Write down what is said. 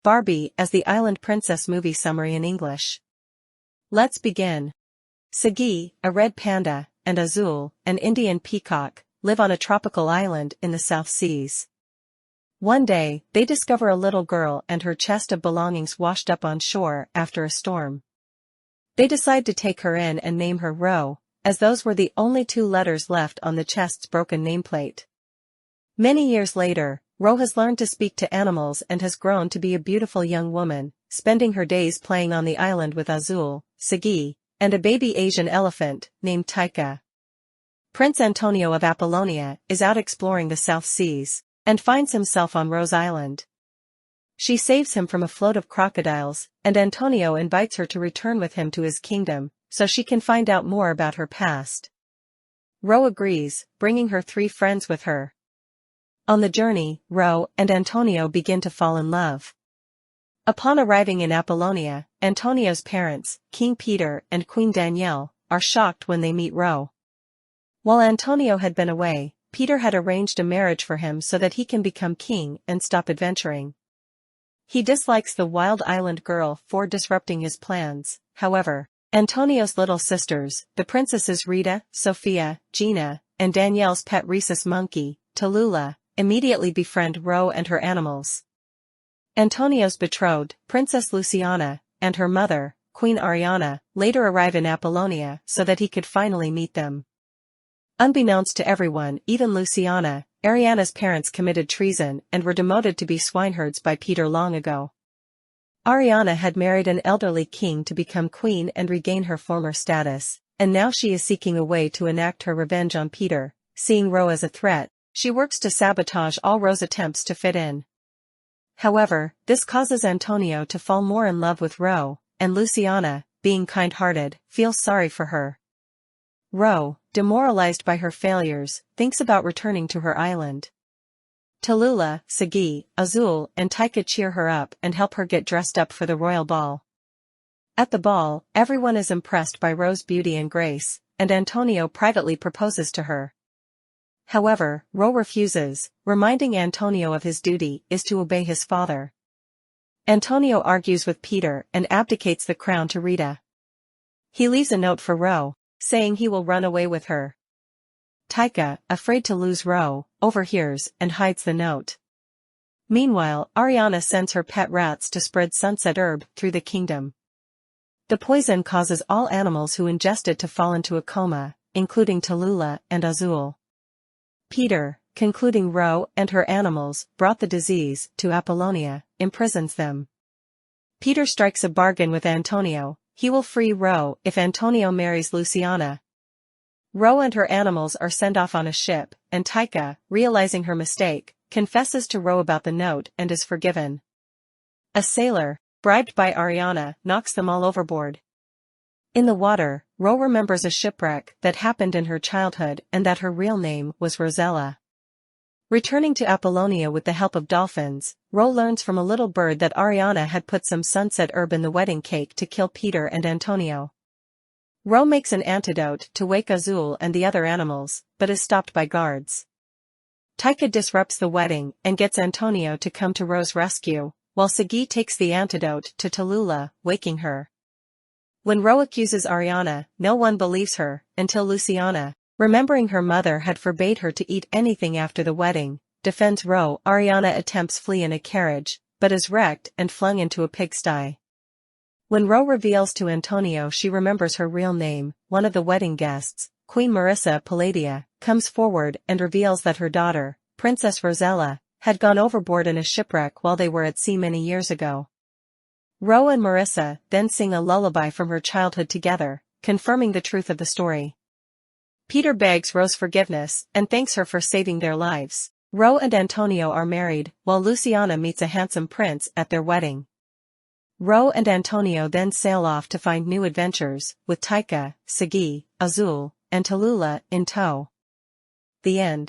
Barbie as the Island Princess movie summary in English. Let's begin. Sagi, a red panda, and Azul, an Indian peacock, live on a tropical island in the South Seas. One day, they discover a little girl and her chest of belongings washed up on shore after a storm. They decide to take her in and name her Ro, as those were the only two letters left on the chest's broken nameplate. Many years later, Ro has learned to speak to animals and has grown to be a beautiful young woman, spending her days playing on the island with Azul, Sagi, and a baby Asian elephant named Taika. Prince Antonio of Apollonia is out exploring the South Seas, and finds himself on Rose Island. She saves him from a float of crocodiles, and Antonio invites her to return with him to his kingdom, so she can find out more about her past. Ro agrees, bringing her 3 friends with her. On the journey, Ro and Antonio begin to fall in love. Upon arriving in Apollonia, Antonio's parents, King Peter and Queen Danielle, are shocked when they meet Ro. While Antonio had been away, Peter had arranged a marriage for him so that he can become king and stop adventuring. He dislikes the wild island girl for disrupting his plans. However, Antonio's little sisters, the princesses Rita, Sophia, Gina, and Danielle's pet rhesus monkey, Tallulah, immediately befriend Ro and her animals. Antonio's betrothed, Princess Luciana, and her mother, Queen Ariana, later arrive in Apollonia so that he could finally meet them. Unbeknownst to everyone, even Luciana, Ariana's parents committed treason and were demoted to be swineherds by Peter long ago. Ariana had married an elderly king to become queen and regain her former status, and now she is seeking a way to enact her revenge on Peter. Seeing Ro as a threat, she works to sabotage all Ro's attempts to fit in. However, this causes Antonio to fall more in love with Ro, and Luciana, being kind-hearted, feels sorry for her. Ro, demoralized by her failures, thinks about returning to her island. Tallulah, Sagi, Azul, and Taika cheer her up and help her get dressed up for the royal ball. At the ball, everyone is impressed by Ro's beauty and grace, and Antonio privately proposes to her. However, Ro refuses, reminding Antonio of his duty is to obey his father. Antonio argues with Peter and abdicates the crown to Rita. He leaves a note for Ro, saying he will run away with her. Taika, afraid to lose Ro, overhears and hides the note. Meanwhile, Ariana sends her pet rats to spread sunset herb through the kingdom. The poison causes all animals who ingest it to fall into a coma, including Tallulah and Azul. Peter, concluding Ro and her animals brought the disease to Apollonia, imprisons them. Peter strikes a bargain with Antonio. He will free Ro if Antonio marries Luciana. Ro and her animals are sent off on a ship, and Taika, realizing her mistake, confesses to Ro about the note and is forgiven. A sailor, bribed by Ariana, knocks them all overboard. In the water, Ro remembers a shipwreck that happened in her childhood and that her real name was Rosella. Returning to Apollonia with the help of dolphins, Ro learns from a little bird that Ariana had put some sunset herb in the wedding cake to kill Peter and Antonio. Ro makes an antidote to wake Azul and the other animals, but is stopped by guards. Taika disrupts the wedding and gets Antonio to come to Ro's rescue, while Sagi takes the antidote to Tallulah, waking her. When Ro accuses Ariana, no one believes her, until Luciana, remembering her mother had forbade her to eat anything after the wedding, defends Ro. Ariana attempts flee in a carriage, but is wrecked and flung into a pigsty. When Ro reveals to Antonio she remembers her real name, one of the wedding guests, Queen Marissa Palladia, comes forward and reveals that her daughter, Princess Rosella, had gone overboard in a shipwreck while they were at sea many years ago. Ro and Marissa then sing a lullaby from her childhood together, confirming the truth of the story. Peter begs Ro's forgiveness and thanks her for saving their lives. Ro and Antonio are married, while Luciana meets a handsome prince at their wedding. Ro and Antonio then sail off to find new adventures, with Taika, Sagi, Azul, and Tallulah in tow. The end.